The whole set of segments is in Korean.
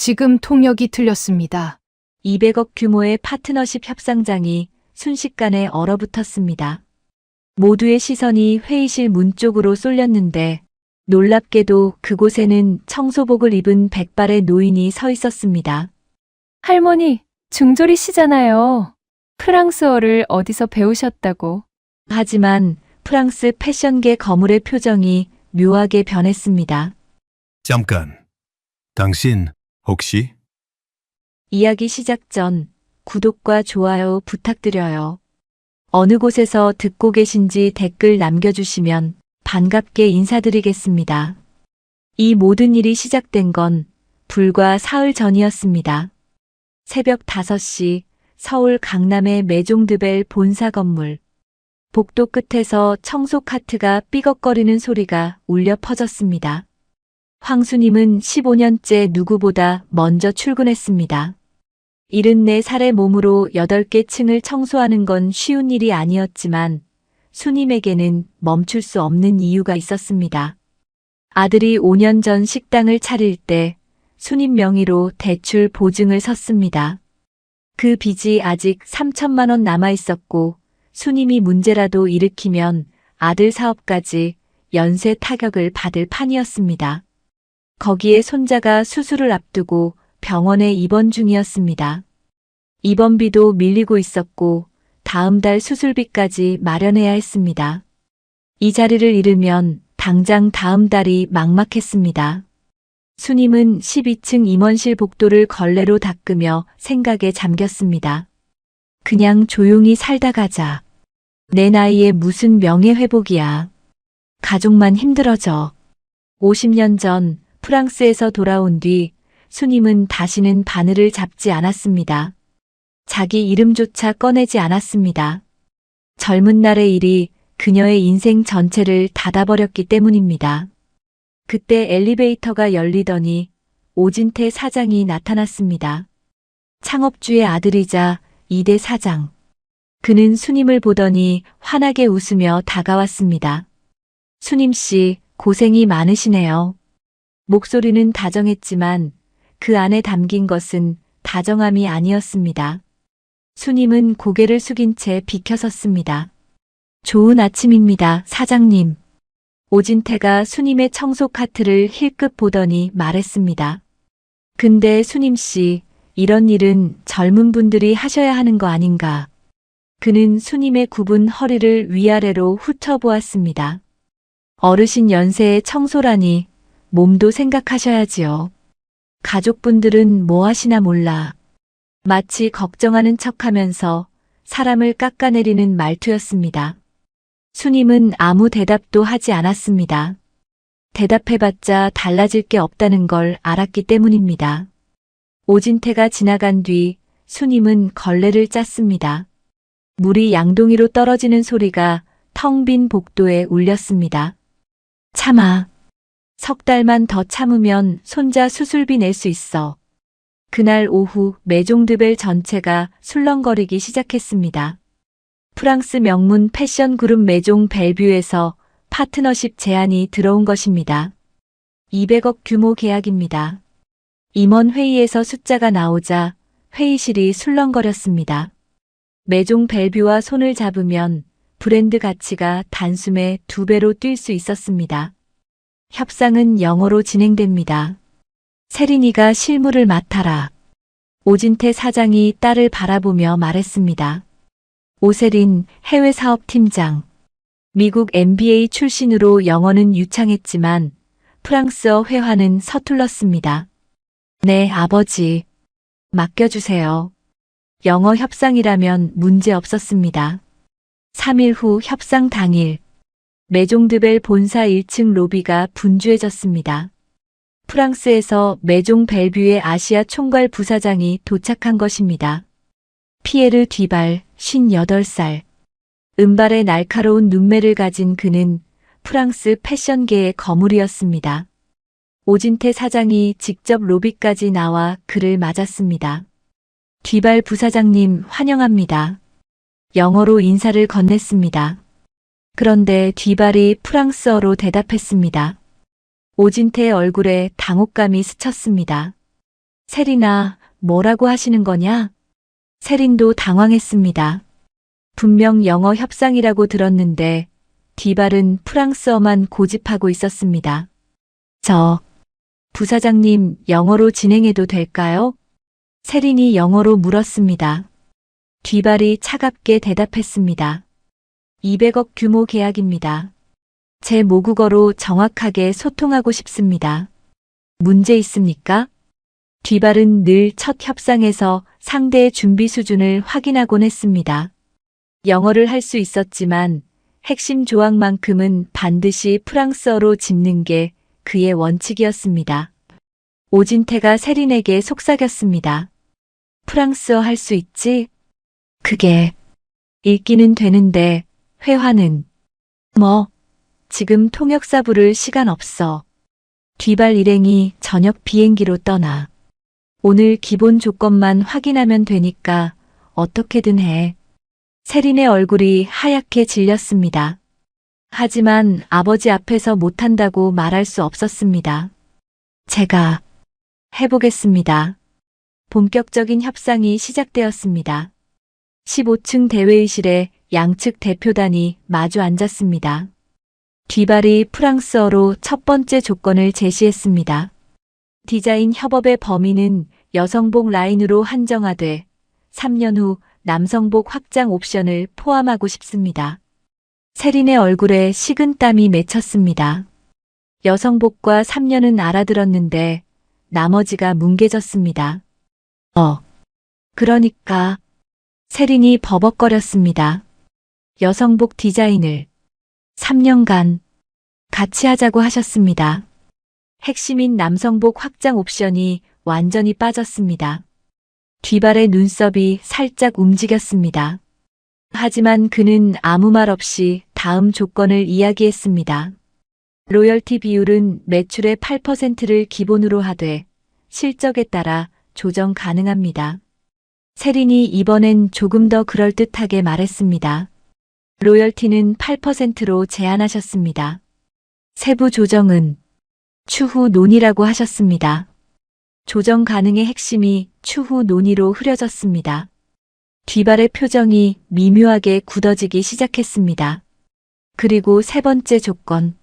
지금 통역이 틀렸습니다. 200억 규모의 파트너십 협상장이 순식간에 얼어붙었습니다. 모두의 시선이 회의실 문 쪽으로 쏠렸는데 놀랍게도 그곳에는 청소복을 입은 백발의 노인이 서 있었습니다. 할머니, 중졸이시잖아요. 프랑스어를 어디서 배우셨다고. 하지만 프랑스 패션계 거물의 표정이 묘하게 변했습니다. 잠깐. 당신 혹시? 이야기 시작 전 구독과 좋아요 부탁드려요. 어느 곳에서 듣고 계신지 댓글 남겨주시면 반갑게 인사드리겠습니다. 이 모든 일이 시작된 건 불과 사흘 전이었습니다. 새벽 5시 서울 강남의 메종드벨 본사 건물. 복도 끝에서 청소 카트가 삐걱거리는 소리가 울려 퍼졌습니다. 황수님은 15년째 누구보다 먼저 출근했습니다. 74살의 몸으로 8개 층을 청소하는 건 쉬운 일이 아니었지만 수님에게는 멈출 수 없는 이유가 있었습니다. 아들이 5년 전 식당을 차릴 때 수님 명의로 대출 보증을 섰습니다. 그 빚이 아직 3천만 원 남아 있었고 수님이 문제라도 일으키면 아들 사업까지 연쇄 타격을 받을 판이었습니다. 거기에 손자가 수술을 앞두고 병원에 입원 중이었습니다. 입원비도 밀리고 있었고 다음 달 수술비까지 마련해야 했습니다. 이 자리를 잃으면 당장 다음 달이 막막했습니다. 수님은 12층 임원실 복도를 걸레로 닦으며 생각에 잠겼습니다. 그냥 조용히 살다 가자. 내 나이에 무슨 명예회복이야. 가족만 힘들어져. 50년 전 프랑스에서 돌아온 뒤 수님은 다시는 바늘을 잡지 않았습니다. 자기 이름조차 꺼내지 않았습니다. 젊은 날의 일이 그녀의 인생 전체를 닫아버렸기 때문입니다. 그때 엘리베이터가 열리더니 오진태 사장이 나타났습니다. 창업주의 아들이자 2대 사장. 그는 수님을 보더니 환하게 웃으며 다가왔습니다. 수님 씨, 고생이 많으시네요. 목소리는 다정했지만 그 안에 담긴 것은 다정함이 아니었습니다. 수님은 고개를 숙인 채 비켜섰습니다. 좋은 아침입니다, 사장님. 오진태가 수님의 청소 카트를 힐끗 보더니 말했습니다. 근데 수님 씨, 이런 일은 젊은 분들이 하셔야 하는 거 아닌가. 그는 수님의 굽은 허리를 위아래로 훑어보았습니다. 어르신 연세의 청소라니 몸도 생각하셔야지요. 가족분들은 뭐 하시나 몰라. 마치 걱정하는 척하면서 사람을 깎아내리는 말투였습니다. 수님은 아무 대답도 하지 않았습니다. 대답해봤자 달라질 게 없다는 걸 알았기 때문입니다. 오진태가 지나간 뒤 수님은 걸레를 짰습니다. 물이 양동이로 떨어지는 소리가 텅 빈 복도에 울렸습니다. 참아. 석 달만 더 참으면 손자 수술비 낼 수 있어. 그날 오후 메종드벨 전체가 술렁거리기 시작했습니다. 프랑스 명문 패션 그룹 메종 벨뷰에서 파트너십 제안이 들어온 것입니다. 200억 규모 계약입니다. 임원 회의에서 숫자가 나오자 회의실이 술렁거렸습니다. 메종 벨뷰와 손을 잡으면 브랜드 가치가 단숨에 2배로 뛸 수 있었습니다. 협상은 영어로 진행됩니다. 세린이가 실무를 맡아라. 오진태 사장이 딸을 바라보며 말했습니다. 오세린 해외 사업팀장. 미국 MBA 출신으로 영어는 유창했지만 프랑스어 회화는 서툴렀습니다. 네, 아버지. 맡겨주세요. 영어 협상이라면 문제 없었습니다. 3일 후 협상 당일. 메종드벨 본사 1층 로비가 분주해졌습니다. 프랑스에서 메종 벨뷰의 아시아 총괄 부사장이 도착한 것입니다. 피에르 뒤발, 58살. 은발의 날카로운 눈매를 가진 그는 프랑스 패션계의 거물이었습니다. 오진태 사장이 직접 로비까지 나와 그를 맞았습니다. 뒤발 부사장님 환영합니다. 영어로 인사를 건넸습니다. 그런데 뒤발이 프랑스어로 대답했습니다. 오진태의 얼굴에 당혹감이 스쳤습니다. 세린아, 뭐라고 하시는 거냐? 세린도 당황했습니다. 분명 영어 협상이라고 들었는데 뒤발은 프랑스어만 고집하고 있었습니다. 부사장님, 영어로 진행해도 될까요? 세린이 영어로 물었습니다. 뒤발이 차갑게 대답했습니다. 200억 규모 계약입니다. 제 모국어로 정확하게 소통하고 싶습니다. 문제 있습니까? 뒤발은 늘 첫 협상에서 상대의 준비 수준을 확인하곤 했습니다. 영어를 할 수 있었지만 핵심 조항만큼은 반드시 프랑스어로 짚는 게 그의 원칙이었습니다. 오진태가 세린에게 속삭였습니다. 프랑스어 할 수 있지? 그게 읽기는 되는데 회화는 지금 통역사 부를 시간 없어. 뒤발 일행이 저녁 비행기로 떠나. 오늘 기본 조건만 확인하면 되니까 어떻게든 해. 세린의 얼굴이 하얗게 질렸습니다. 하지만 아버지 앞에서 못한다고 말할 수 없었습니다. 제가 해보겠습니다. 본격적인 협상이 시작되었습니다. 15층 대회의실에 양측 대표단이 마주 앉았습니다. 뒤발이 프랑스어로 첫 번째 조건을 제시했습니다. 디자인 협업의 범위는 여성복 라인으로 한정화돼 3년 후 남성복 확장 옵션을 포함하고 싶습니다. 세린의 얼굴에 식은땀이 맺혔습니다. 여성복과 3년은 알아들었는데 나머지가 뭉개졌습니다. 그러니까 세린이 버벅거렸습니다. 여성복 디자인을 3년간 같이 하자고 하셨습니다. 핵심인 남성복 확장 옵션이 완전히 빠졌습니다. 뒤발의 눈썹이 살짝 움직였습니다. 하지만 그는 아무 말 없이 다음 조건을 이야기했습니다. 로열티 비율은 매출의 8%를 기본으로 하되 실적에 따라 조정 가능합니다. 세린이 이번엔 조금 더 그럴듯하게 말했습니다. 로열티는 8%로 제한하셨습니다. 세부 조정은 추후 논의라고 하셨습니다. 조정 가능의 핵심이 추후 논의로 흐려졌습니다. 뒤발의 표정이 미묘하게 굳어지기 시작했습니다. 그리고 세 번째 조건.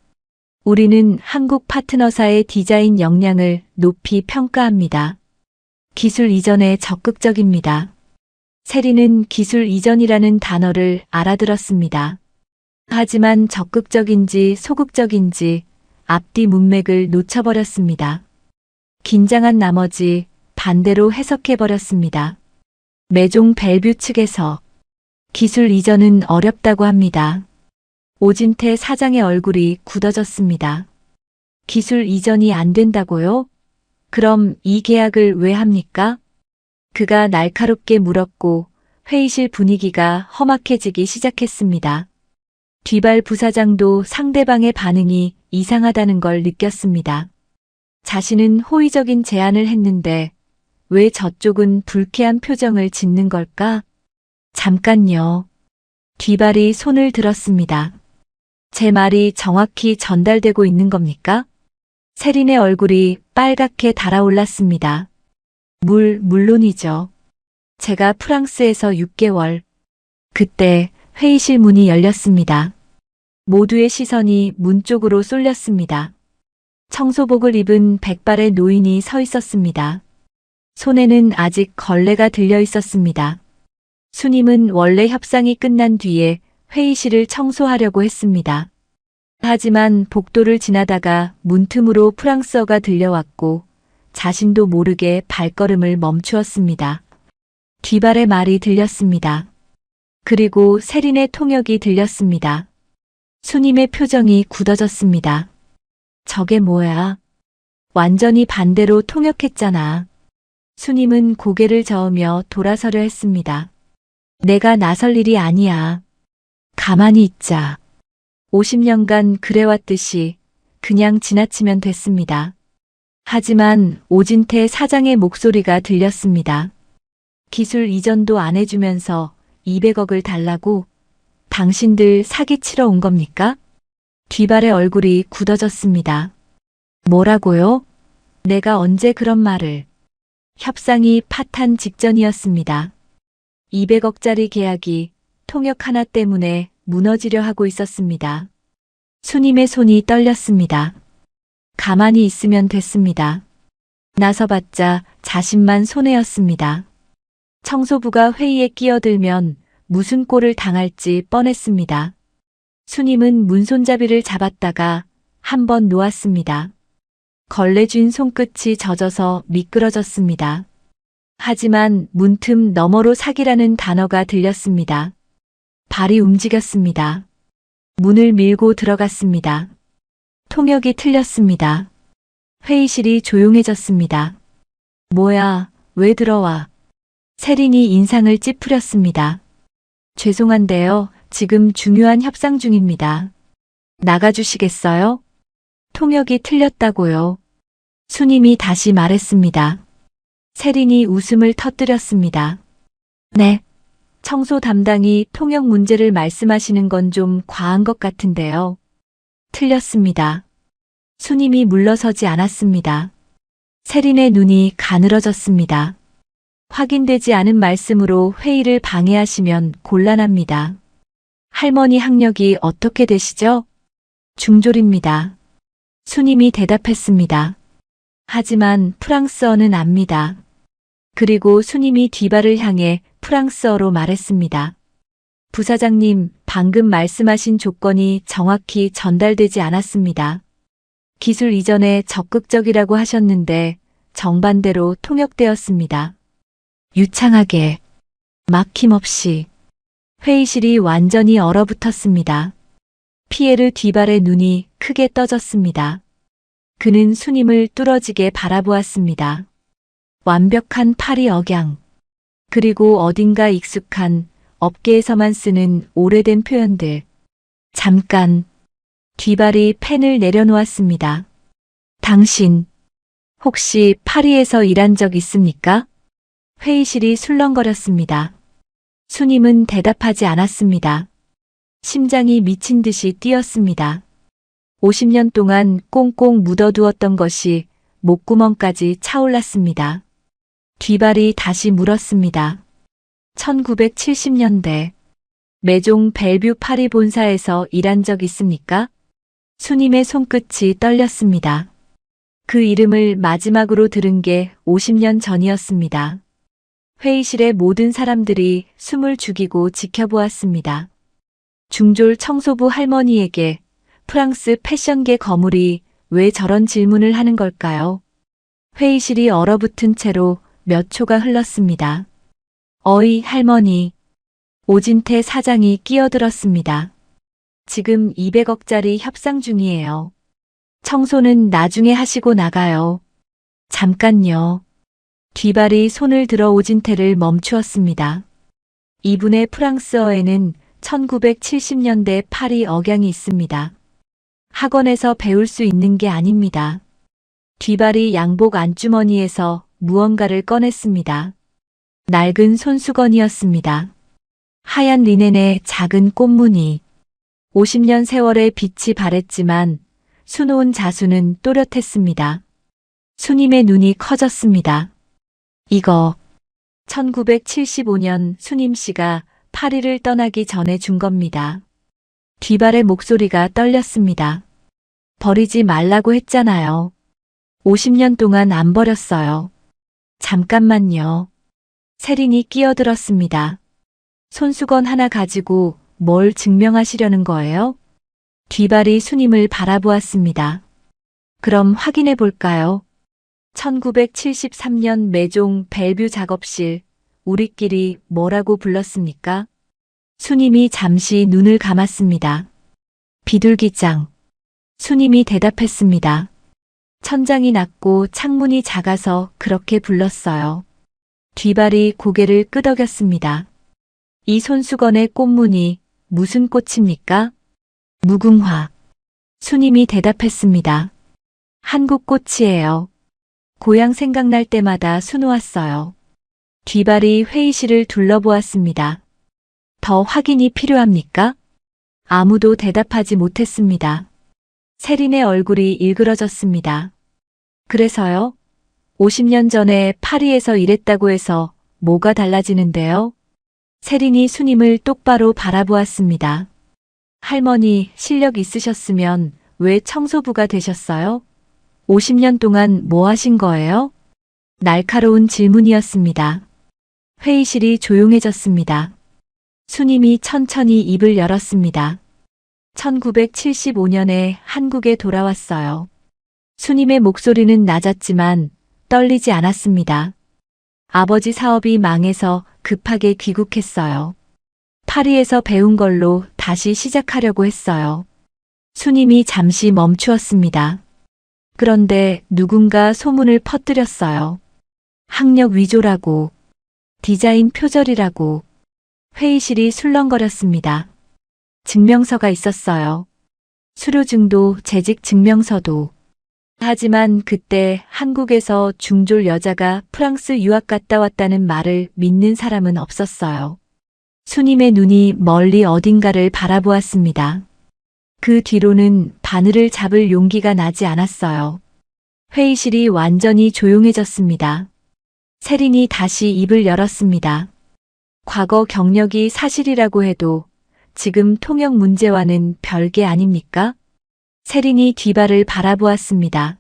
우리는 한국 파트너사의 디자인 역량을 높이 평가합니다. 기술 이전에 적극적입니다. 세린은 기술 이전이라는 단어를 알아들었습니다. 하지만 적극적인지 소극적인지 앞뒤 문맥을 놓쳐버렸습니다. 긴장한 나머지 반대로 해석해버렸습니다. 매종 벨뷰 측에서 기술 이전은 어렵다고 합니다. 오진태 사장의 얼굴이 굳어졌습니다. 기술 이전이 안 된다고요? 그럼 이 계약을 왜 합니까? 그가 날카롭게 물었고 회의실 분위기가 험악해지기 시작했습니다. 뒤발 부사장도 상대방의 반응이 이상하다는 걸 느꼈습니다. 자신은 호의적인 제안을 했는데 왜 저쪽은 불쾌한 표정을 짓는 걸까? 잠깐요. 뒤발이 손을 들었습니다. 제 말이 정확히 전달되고 있는 겁니까? 세린의 얼굴이 빨갛게 달아올랐습니다. 물론이죠. 제가 프랑스에서 6개월. 그때 회의실 문이 열렸습니다. 모두의 시선이 문 쪽으로 쏠렸습니다. 청소복을 입은 백발의 노인이 서 있었습니다. 손에는 아직 걸레가 들려 있었습니다. 수님은 원래 협상이 끝난 뒤에 회의실을 청소하려고 했습니다. 하지만 복도를 지나다가 문틈으로 프랑스어가 들려왔고 자신도 모르게 발걸음을 멈추었습니다. 뒤발의 말이 들렸습니다. 그리고 세린의 통역이 들렸습니다. 수님의 표정이 굳어졌습니다. 저게 뭐야? 완전히 반대로 통역했잖아. 수님은 고개를 저으며 돌아서려 했습니다. 내가 나설 일이 아니야. 가만히 있자. 50년간 그래왔듯이 그냥 지나치면 됐습니다. 하지만 오진태 사장의 목소리가 들렸습니다. 기술 이전도 안 해주면서 200억을 달라고? 당신들 사기치러 온 겁니까? 뒤발의 얼굴이 굳어졌습니다. 뭐라고요? 내가 언제 그런 말을? 협상이 파탄 직전이었습니다. 200억짜리 계약이 통역 하나 때문에 무너지려 하고 있었습니다. 수님의 손이 떨렸습니다. 가만히 있으면 됐습니다. 나서봤자 자신만 손해였습니다. 청소부가 회의에 끼어들면 무슨 꼴을 당할지 뻔했습니다. 수님은 문손잡이를 잡았다가 한 번 놓았습니다. 걸레쥔 손끝이 젖어서 미끄러졌습니다. 하지만 문틈 너머로 사기라는 단어가 들렸습니다. 발이 움직였습니다. 문을 밀고 들어갔습니다. 통역이 틀렸습니다. 회의실이 조용해졌습니다. 뭐야, 왜 들어와? 세린이 인상을 찌푸렸습니다. 죄송한데요, 지금 중요한 협상 중입니다. 나가주시겠어요? 통역이 틀렸다고요. 수님이 다시 말했습니다. 세린이 웃음을 터뜨렸습니다. 네. 청소 담당이 통역 문제를 말씀하시는 건 좀 과한 것 같은데요. 틀렸습니다. 수님이 물러서지 않았습니다. 세린의 눈이 가늘어졌습니다. 확인되지 않은 말씀으로 회의를 방해하시면 곤란합니다. 할머니 학력이 어떻게 되시죠? 중졸입니다. 수님이 대답했습니다. 하지만 프랑스어는 압니다. 그리고 수님이 뒤발을 향해 프랑스어로 말했습니다. 부사장님, 방금 말씀하신 조건이 정확히 전달되지 않았습니다. 기술 이전에 적극적이라고 하셨는데 정반대로 통역되었습니다. 유창하게, 막힘없이. 회의실이 완전히 얼어붙었습니다. 피에르 뒤발의 눈이 크게 떠졌습니다. 그는 수님을 뚫어지게 바라보았습니다. 완벽한 파리 억양. 그리고 어딘가 익숙한 업계에서만 쓰는 오래된 표현들. 잠깐. 뒤발이 펜을 내려놓았습니다. 당신, 혹시 파리에서 일한 적 있습니까? 회의실이 술렁거렸습니다. 수님은 대답하지 않았습니다. 심장이 미친 듯이 뛰었습니다. 50년 동안 꽁꽁 묻어두었던 것이 목구멍까지 차올랐습니다. 뒤발이 다시 물었습니다. 1970년대 메종 벨뷰 파리 본사에서 일한 적 있습니까? 수님의 손끝이 떨렸습니다. 그 이름을 마지막으로 들은 게 50년 전이었습니다. 회의실의 모든 사람들이 숨을 죽이고 지켜보았습니다. 중졸 청소부 할머니에게 프랑스 패션계 거물이 왜 저런 질문을 하는 걸까요? 회의실이 얼어붙은 채로 몇 초가 흘렀습니다. 어이 할머니. 오진태 사장이 끼어들었습니다. 지금 200억짜리 협상 중이에요. 청소는 나중에 하시고 나가요. 잠깐요. 뒤발이 손을 들어 오진태를 멈추었습니다. 이분의 프랑스어에는 1970년대 파리 억양이 있습니다. 학원에서 배울 수 있는 게 아닙니다. 뒤발이 양복 안주머니에서 무언가를 꺼냈습니다. 낡은 손수건이었습니다. 하얀 리넨에 작은 꽃무늬. 50년 세월의 빛이 바랬지만 수놓은 자수는 또렷했습니다. 수님의 눈이 커졌습니다. 이거 1975년 수님 씨가 파리를 떠나기 전에 준 겁니다. 뒤발의 목소리가 떨렸습니다. 버리지 말라고 했잖아요. 50년 동안 안 버렸어요. 잠깐만요. 세린이 끼어들었습니다. 손수건 하나 가지고 뭘 증명하시려는 거예요? 뒤발이 수님을 바라보았습니다. 그럼 확인해 볼까요? 1973년 메종 벨뷰 작업실, 우리끼리 뭐라고 불렀습니까? 수님이 잠시 눈을 감았습니다. 비둘기장. 수님이 대답했습니다. 천장이 낮고 창문이 작아서 그렇게 불렀어요. 뒤발이 고개를 끄덕였습니다. 이 손수건의 꽃무늬 무슨 꽃입니까? 무궁화. 수님이 대답했습니다. 한국 꽃이에요. 고향 생각날 때마다 수놓았어요. 뒤발이 회의실을 둘러보았습니다. 더 확인이 필요합니까? 아무도 대답하지 못했습니다. 세린의 얼굴이 일그러졌습니다. 그래서요? 50년 전에 파리에서 일했다고 해서 뭐가 달라지는데요? 세린이 수님을 똑바로 바라보았습니다. 할머니, 실력 있으셨으면 왜 청소부가 되셨어요? 50년 동안 뭐 하신 거예요? 날카로운 질문이었습니다. 회의실이 조용해졌습니다. 수님이 천천히 입을 열었습니다. 1975년에 한국에 돌아왔어요. 수님의 목소리는 낮았지만 떨리지 않았습니다. 아버지 사업이 망해서 급하게 귀국했어요. 파리에서 배운 걸로 다시 시작하려고 했어요. 수님이 잠시 멈추었습니다. 그런데 누군가 소문을 퍼뜨렸어요. 학력 위조라고, 디자인 표절이라고. 회의실이 술렁거렸습니다. 증명서가 있었어요. 수료증도 재직 증명서도. 하지만 그때 한국에서 중졸 여자가 프랑스 유학 갔다 왔다는 말을 믿는 사람은 없었어요. 수님의 눈이 멀리 어딘가를 바라보았습니다. 그 뒤로는 바늘을 잡을 용기가 나지 않았어요. 회의실이 완전히 조용해졌습니다. 세린이 다시 입을 열었습니다. 과거 경력이 사실이라고 해도 지금 통역 문제와는 별개 아닙니까? 세린이 뒷발을 바라보았습니다.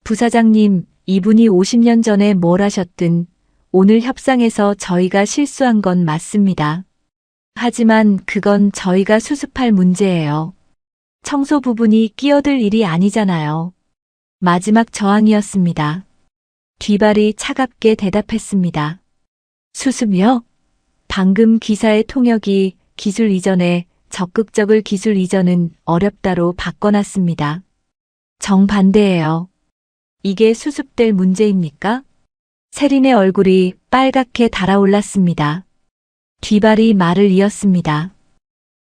부사장님, 이분이 50년 전에 뭘 하셨든 오늘 협상에서 저희가 실수한 건 맞습니다. 하지만 그건 저희가 수습할 문제예요. 청소 부분이 끼어들 일이 아니잖아요. 마지막 저항이었습니다. 뒷발이 차갑게 대답했습니다. 수습이요? 방금 기사의 통역이 기술 이전에 적극적을 기술 이전은 어렵다로 바꿔놨습니다. 정반대예요. 이게 수습될 문제입니까? 세린의 얼굴이 빨갛게 달아올랐습니다. 뒷발이 말을 이었습니다.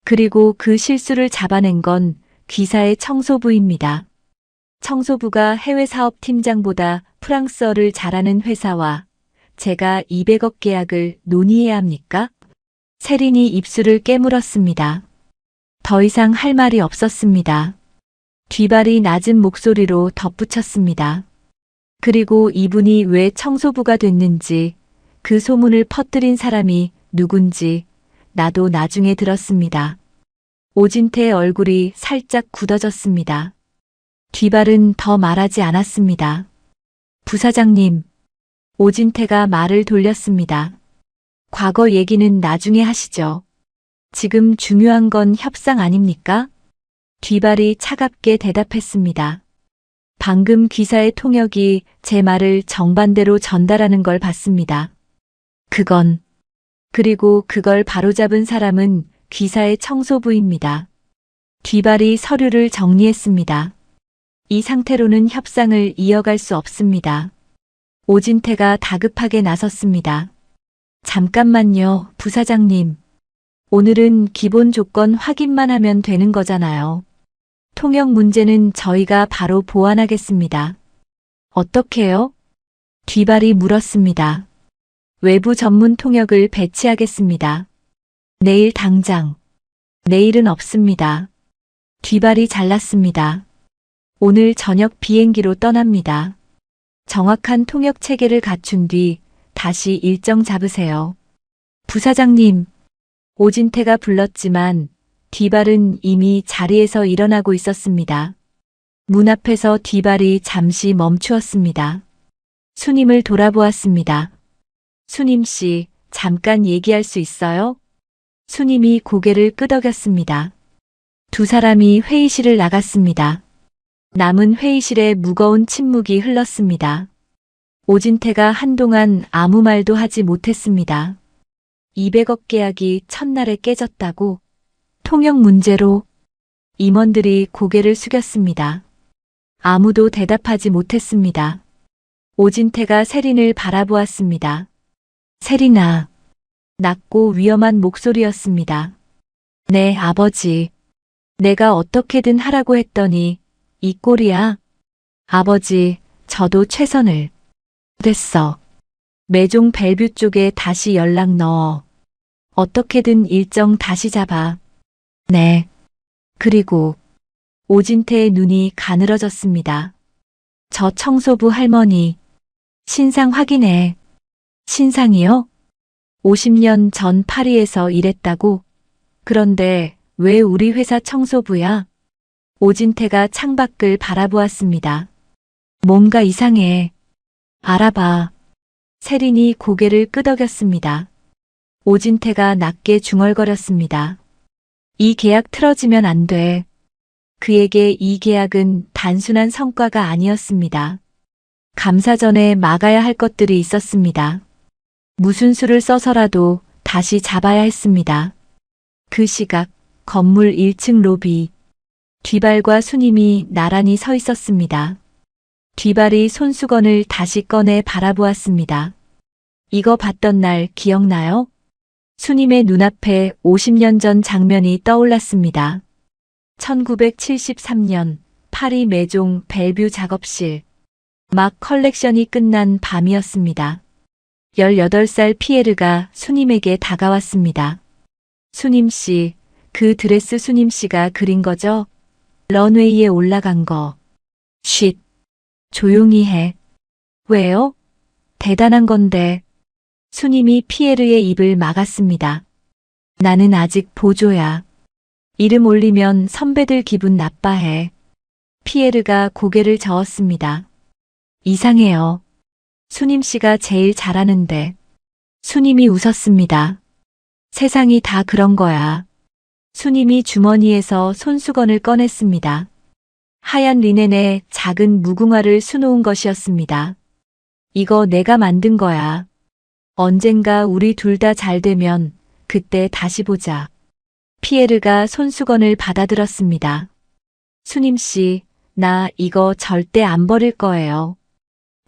그리고 그 실수를 잡아낸 건 귀사의 청소부입니다. 청소부가 해외 사업 팀장보다 프랑스어를 잘하는 회사와 제가 200억 계약을 논의해야 합니까? 세린이 입술을 깨물었습니다. 더 이상 할 말이 없었습니다. 뒷발이 낮은 목소리로 덧붙였습니다. 그리고 이분이 왜 청소부가 됐는지, 그 소문을 퍼뜨린 사람이 누군지 나도 나중에 들었습니다. 오진태의 얼굴이 살짝 굳어졌습니다. 뒷발은 더 말하지 않았습니다. 부사장님, 오진태가 말을 돌렸습니다. 과거 얘기는 나중에 하시죠. 지금 중요한 건 협상 아닙니까? 뒷발이 차갑게 대답했습니다. 방금 기사의 통역이 제 말을 정반대로 전달하는 걸 봤습니다. 그리고 그걸 바로잡은 사람은 기사의 청소부입니다. 뒷발이 서류를 정리했습니다. 이 상태로는 협상을 이어갈 수 없습니다. 오진태가 다급하게 나섰습니다. 잠깐만요, 부사장님. 오늘은 기본 조건 확인만 하면 되는 거잖아요. 통역 문제는 저희가 바로 보완하겠습니다. 어떻게요? 뒷발이 물었습니다. 외부 전문 통역을 배치하겠습니다. 내일 당장. 내일은 없습니다. 뒷발이 잘랐습니다. 오늘 저녁 비행기로 떠납니다. 정확한 통역 체계를 갖춘 뒤 다시 일정 잡으세요. 부사장님, 오진태가 불렀지만 뒷발은 이미 자리에서 일어나고 있었습니다. 문 앞에서 뒷발이 잠시 멈추었습니다. 수님을 돌아보았습니다. 수님 씨, 잠깐 얘기할 수 있어요? 수님이 고개를 끄덕였습니다. 두 사람이 회의실을 나갔습니다. 남은 회의실에 무거운 침묵이 흘렀습니다. 오진태가 한동안 아무 말도 하지 못했습니다. 200억 계약이 첫날에 깨졌다고? 통역 문제로? 임원들이 고개를 숙였습니다. 아무도 대답하지 못했습니다. 오진태가 세린을 바라보았습니다. 세린아. 낮고 위험한 목소리였습니다. 네, 아버지. 내가 어떻게든 하라고 했더니 이 꼴이야. 아버지, 저도 최선을. 됐어. 매종 벨뷰 쪽에 다시 연락 넣어. 어떻게든 일정 다시 잡아. 네. 그리고 오진태의 눈이 가늘어졌습니다. 저 청소부 할머니. 신상 확인해. 신상이요? 50년 전 파리에서 일했다고? 그런데 왜 우리 회사 청소부야? 오진태가 창밖을 바라보았습니다. 뭔가 이상해. 알아봐. 세린이 고개를 끄덕였습니다. 오진태가 낮게 중얼거렸습니다. 이 계약 틀어지면 안 돼. 그에게 이 계약은 단순한 성과가 아니었습니다. 감사 전에 막아야 할 것들이 있었습니다. 무슨 수를 써서라도 다시 잡아야 했습니다. 그 시각 건물 1층 로비. 뒤발과 수님이 나란히 서 있었습니다. 뒤발이 손수건을 다시 꺼내 바라보았습니다. 이거 봤던 날 기억나요? 수님의 눈앞에 50년 전 장면이 떠올랐습니다. 1973년 파리 메종 벨뷰 작업실. 막 컬렉션이 끝난 밤이었습니다. 18살 피에르가 수님에게 다가왔습니다. 수님 씨, 그 드레스 수님 씨가 그린 거죠? 런웨이에 올라간 거. 쉿. 조용히 해. 왜요? 대단한 건데. 수님이 피에르의 입을 막았습니다. 나는 아직 보조야. 이름 올리면 선배들 기분 나빠해. 피에르가 고개를 저었습니다. 이상해요. 수님 씨가 제일 잘하는데. 수님이 웃었습니다. 세상이 다 그런 거야. 수님이 주머니에서 손수건을 꺼냈습니다. 하얀 리넨에 작은 무궁화를 수놓은 것이었습니다. 이거 내가 만든 거야. 언젠가 우리 둘 다 잘 되면 그때 다시 보자. 피에르가 손수건을 받아들었습니다. 수님 씨, 나 이거 절대 안 버릴 거예요.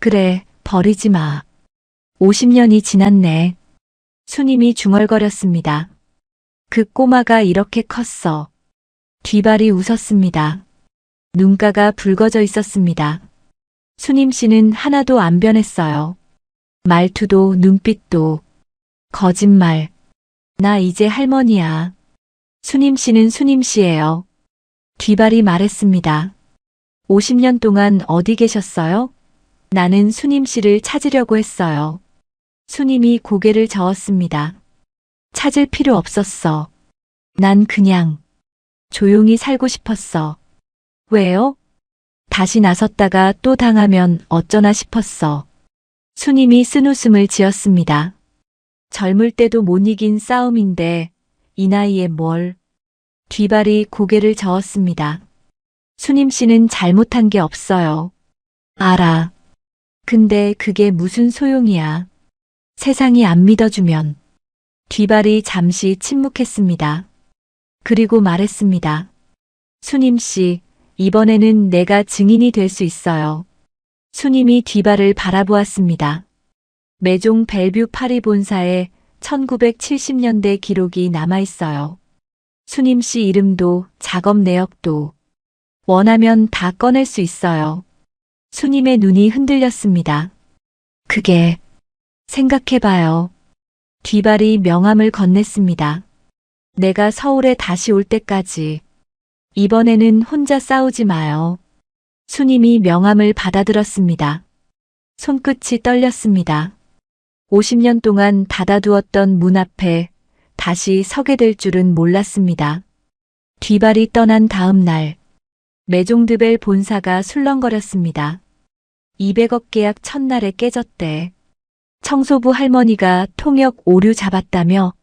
그래, 버리지 마. 50년이 지났네. 수님이 중얼거렸습니다. 그 꼬마가 이렇게 컸어. 뒤발이 웃었습니다. 눈가가 붉어져 있었습니다. 수님 씨는 하나도 안 변했어요. 말투도 눈빛도. 거짓말. 나 이제 할머니야. 수님 씨는 수님 씨예요. 뒤발이 말했습니다. 50년 동안 어디 계셨어요? 나는 수님 씨를 찾으려고 했어요. 수님이 고개를 저었습니다. 찾을 필요 없었어. 난 그냥 조용히 살고 싶었어. 왜요? 다시 나섰다가 또 당하면 어쩌나 싶었어. 수님이 쓴웃음을 지었습니다. 젊을 때도 못 이긴 싸움인데 이 나이에 뭘. 뒤발이 고개를 저었습니다. 수님 씨는 잘못한 게 없어요. 알아. 근데 그게 무슨 소용이야. 세상이 안 믿어주면. 뒤발이 잠시 침묵했습니다. 그리고 말했습니다. 수님 씨, 이번에는 내가 증인이 될 수 있어요. 수님이 뒤발을 바라보았습니다. 메종 벨뷰 파리 본사에 1970년대 기록이 남아있어요. 수님 씨 이름도 작업 내역도. 원하면 다 꺼낼 수 있어요. 수님의 눈이 흔들렸습니다. 그게 생각해봐요. 뒤발이 명함을 건넸습니다. 내가 서울에 다시 올 때까지. 이번에는 혼자 싸우지 마요. 수님이 명함을 받아들었습니다. 손끝이 떨렸습니다. 50년 동안 닫아두었던 문 앞에 다시 서게 될 줄은 몰랐습니다. 뒤발이 떠난 다음 날, 메종드벨 본사가 술렁거렸습니다. 200억 계약 첫날에 깨졌대. 청소부 할머니가 통역 오류 잡았다며.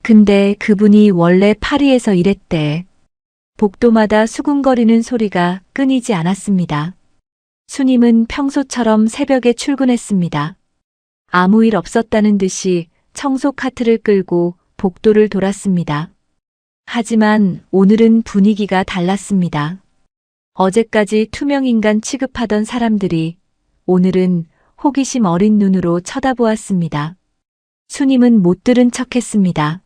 근데 그분이 원래 파리에서 일했대. 복도마다 수군거리는 소리가 끊이지 않았습니다. 수님은 평소처럼 새벽에 출근했습니다. 아무 일 없었다는 듯이 청소 카트를 끌고 복도를 돌았습니다. 하지만 오늘은 분위기가 달랐습니다. 어제까지 투명인간 취급하던 사람들이 오늘은 호기심 어린 눈으로 쳐다보았습니다. 수님은 못 들은 척했습니다.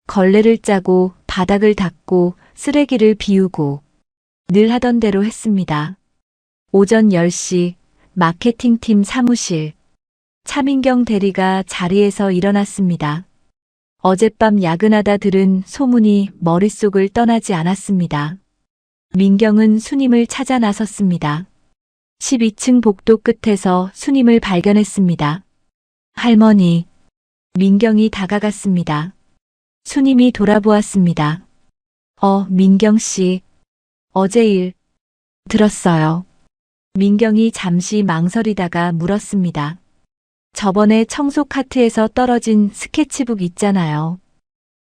걸레를 짜고 바닥을 닦고 쓰레기를 비우고 늘 하던 대로 했습니다. 오전 10시 마케팅팀 사무실. 차민경 대리가 자리에서 일어났습니다. 어젯밤 야근하다 들은 소문이 머릿속을 떠나지 않았습니다. 민경은 수님을 찾아 나섰습니다. 12층 복도 끝에서 수님을 발견했습니다. 할머니, 민경이 다가갔습니다. 수님이 돌아보았습니다. 민경 씨, 어제 일 들었어요. 민경이 잠시 망설이다가 물었습니다. 저번에 청소 카트에서 떨어진 스케치북 있잖아요.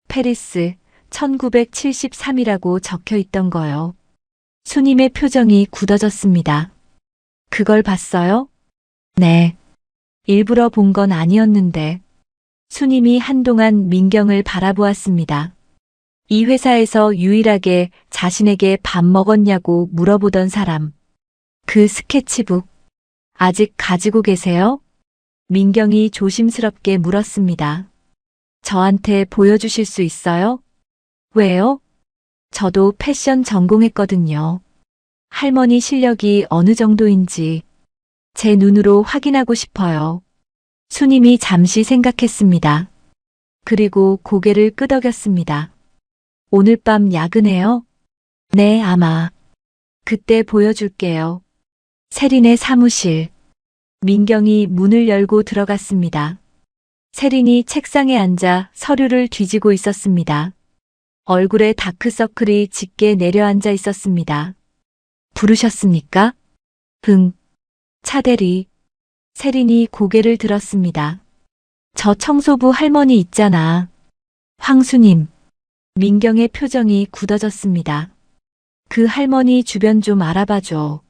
페리스 1973이라고 적혀 있던 거요. 수님의 표정이 굳어졌습니다. 그걸 봤어요? 네. 일부러 본 건 아니었는데. 수님이 한동안 민경을 바라보았습니다. 이 회사에서 유일하게 자신에게 밥 먹었냐고 물어보던 사람. 그 스케치북, 아직 가지고 계세요? 민경이 조심스럽게 물었습니다. 저한테 보여주실 수 있어요? 왜요? 저도 패션 전공했거든요. 할머니 실력이 어느 정도인지 제 눈으로 확인하고 싶어요. 수님이 잠시 생각했습니다. 그리고 고개를 끄덕였습니다. 오늘 밤 야근해요? 네, 아마. 그때 보여줄게요. 세린의 사무실. 민경이 문을 열고 들어갔습니다. 세린이 책상에 앉아 서류를 뒤지고 있었습니다. 얼굴에 다크서클이 짙게 내려앉아 있었습니다. 부르셨습니까? 차대리. 세린이 고개를 들었습니다. 저 청소부 할머니 있잖아. 황수님. 민경의 표정이 굳어졌습니다. 그 할머니 주변 좀 알아봐줘.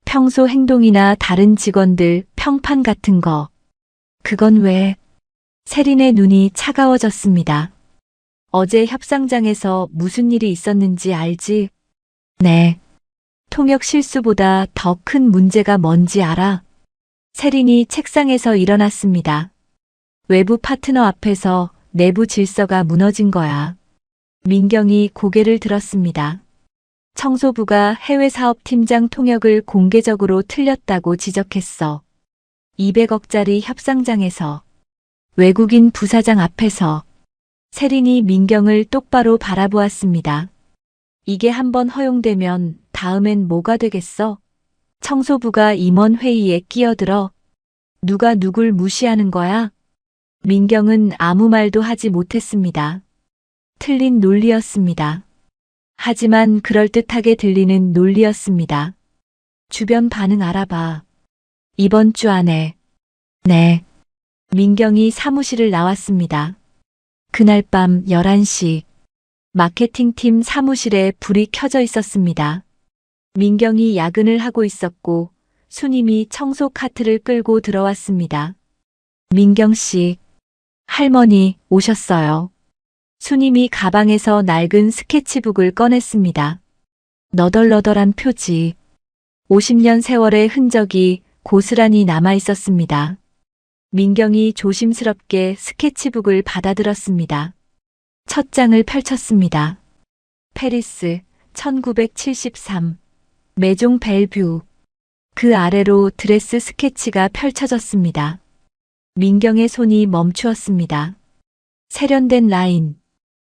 평소 행동이나 다른 직원들 평판 같은 거. 그건 왜? 세린의 눈이 차가워졌습니다. 어제 협상장에서 무슨 일이 있었는지 알지? 네. 통역 실수보다 더 큰 문제가 뭔지 알아? 세린이 책상에서 일어났습니다. 외부 파트너 앞에서 내부 질서가 무너진 거야. 민경이 고개를 들었습니다. 청소부가 해외 사업팀장 통역을 공개적으로 틀렸다고 지적했어. 200억짜리 협상장에서, 외국인 부사장 앞에서. 세린이 민경을 똑바로 바라보았습니다. 이게 한번 허용되면 다음엔 뭐가 되겠어? 청소부가 임원회의에 끼어들어. 누가 누굴 무시하는 거야? 민경은 아무 말도 하지 못했습니다. 틀린 논리였습니다. 하지만 그럴듯하게 들리는 논리였습니다. 주변 반응 알아봐. 이번 주 안에. 네. 민경이 사무실을 나왔습니다. 그날 밤 11시. 마케팅팀 사무실에 불이 켜져 있었습니다. 민경이 야근을 하고 있었고 수님이 청소 카트를 끌고 들어왔습니다. 민경 씨, 할머니 오셨어요. 수님이 가방에서 낡은 스케치북을 꺼냈습니다. 너덜너덜한 표지. 50년 세월의 흔적이 고스란히 남아 있었습니다. 민경이 조심스럽게 스케치북을 받아들었습니다. 첫 장을 펼쳤습니다. 페리스 1973. 메종 벨뷰. 그 아래로 드레스 스케치가 펼쳐졌습니다. 민경의 손이 멈추었습니다. 세련된 라인.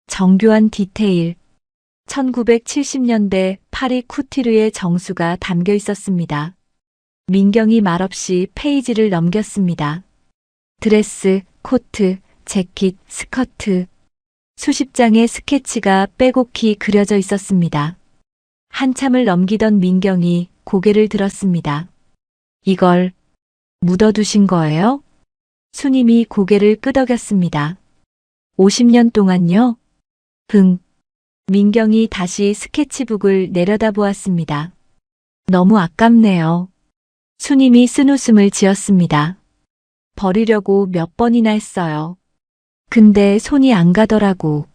정교한 디테일. 1970년대 파리 쿠티르의 정수가 담겨 있었습니다. 민경이 말없이 페이지를 넘겼습니다. 드레스, 코트, 재킷, 스커트. 수십 장의 스케치가 빼곡히 그려져 있었습니다. 한참을 넘기던 민경이 고개를 들었습니다. 이걸 묻어두신 거예요? 수님이 고개를 끄덕였습니다. 50년 동안요? 민경이 다시 스케치북을 내려다보았습니다. 너무 아깝네요. 수님이 쓴웃음을 지었습니다. 버리려고 몇 번이나 했어요. 근데 손이 안 가더라고.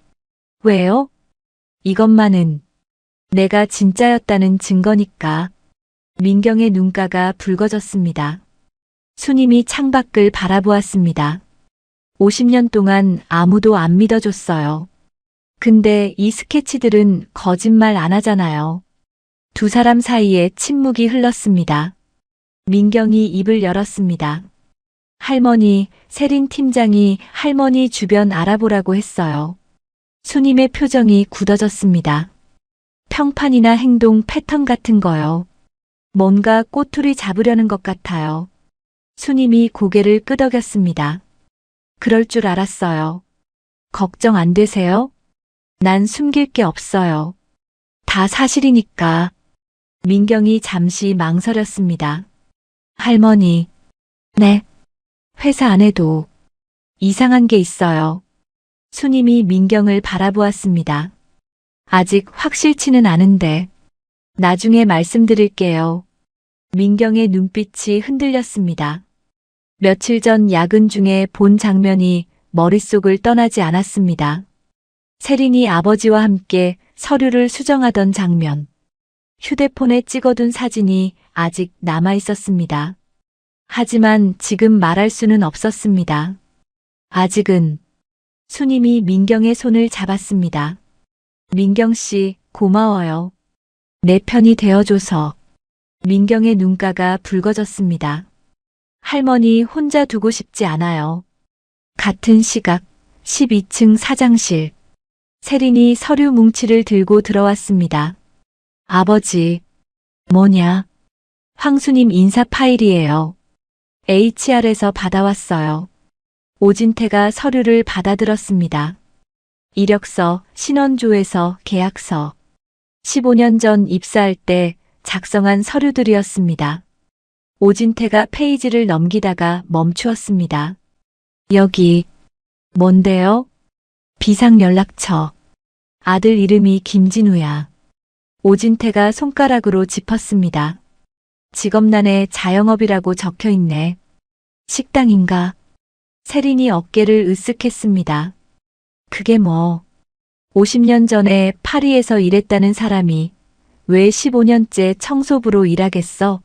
왜요? 이것만은 내가 진짜였다는 증거니까. 민경의 눈가가 붉어졌습니다. 수님이 창밖을 바라보았습니다. 50년 동안 아무도 안 믿어줬어요. 근데 이 스케치들은 거짓말 안 하잖아요. 두 사람 사이에 침묵이 흘렀습니다. 민경이 입을 열었습니다. 할머니, 세린 팀장이 할머니 주변 알아보라고 했어요. 수님의 표정이 굳어졌습니다. 평판이나 행동 패턴 같은 거요. 뭔가 꼬투리 잡으려는 것 같아요. 수님이 고개를 끄덕였습니다. 그럴 줄 알았어요. 걱정 안 되세요? 난 숨길 게 없어요. 다 사실이니까. 민경이 잠시 망설였습니다. 할머니, 네. 회사 안에도 이상한 게 있어요. 수님이 민경을 바라보았습니다. 아직 확실치는 않은데 나중에 말씀드릴게요. 민경의 눈빛이 흔들렸습니다. 며칠 전 야근 중에 본 장면이 머릿속을 떠나지 않았습니다. 세린이 아버지와 함께 서류를 수정하던 장면. 휴대폰에 찍어둔 사진이 아직 남아 있었습니다. 하지만 지금 말할 수는 없었습니다. 아직은. 수님이 민경의 손을 잡았습니다. 민경 씨, 고마워요. 내 편이 되어줘서. 민경의 눈가가 붉어졌습니다. 할머니 혼자 두고 싶지 않아요. 같은 시각 12층 사장실. 세린이 서류 뭉치를 들고 들어왔습니다. 아버지, 뭐냐? 황수님 인사 파일이에요. HR에서 받아왔어요. 오진태가 서류를 받아들었습니다. 이력서, 신원조에서 계약서. 15년 전 입사할 때 작성한 서류들이었습니다. 오진태가 페이지를 넘기다가 멈추었습니다. 여기, 뭔데요? 비상연락처. 아들 이름이 김진우야. 오진태가 손가락으로 짚었습니다. 직업란에 자영업이라고 적혀 있네. 식당인가? 세린이 어깨를 으쓱했습니다. 그게 뭐. 50년 전에 파리에서 일했다는 사람이 왜 15년째 청소부로 일하겠어?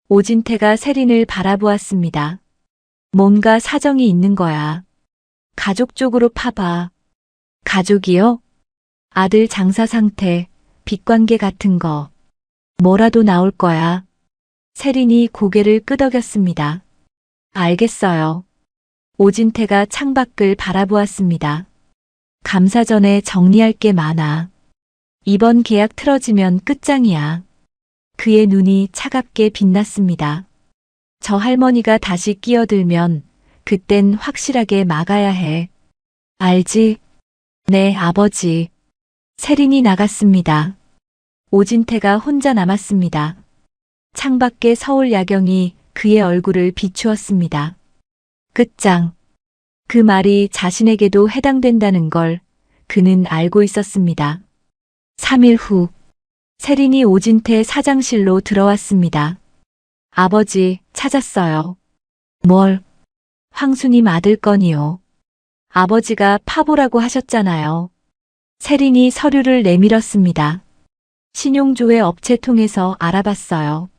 오진태가 세린을 바라보았습니다. 뭔가 사정이 있는 거야. 가족 쪽으로 파봐. 가족이요? 아들 장사 상태, 빚관계 같은 거. 뭐라도 나올 거야. 세린이 고개를 끄덕였습니다. 알겠어요. 오진태가 창밖을 바라보았습니다. 감사 전에 정리할 게 많아. 이번 계약 틀어지면 끝장이야. 그의 눈이 차갑게 빛났습니다. 저 할머니가 다시 끼어들면 그땐 확실하게 막아야 해. 알지? 네, 아버지. 세린이 나갔습니다. 오진태가 혼자 남았습니다. 창밖의 서울 야경이 그의 얼굴을 비추었습니다. 끝장. 그 말이 자신에게도 해당된다는 걸 그는 알고 있었습니다. 3일 후, 세린이 오진태 사장실로 들어왔습니다. 아버지, 찾았어요. 뭘? 황수님 아들 건이요. 아버지가 파보라고 하셨잖아요. 세린이 서류를 내밀었습니다. 신용조회 업체 통해서 알아봤어요.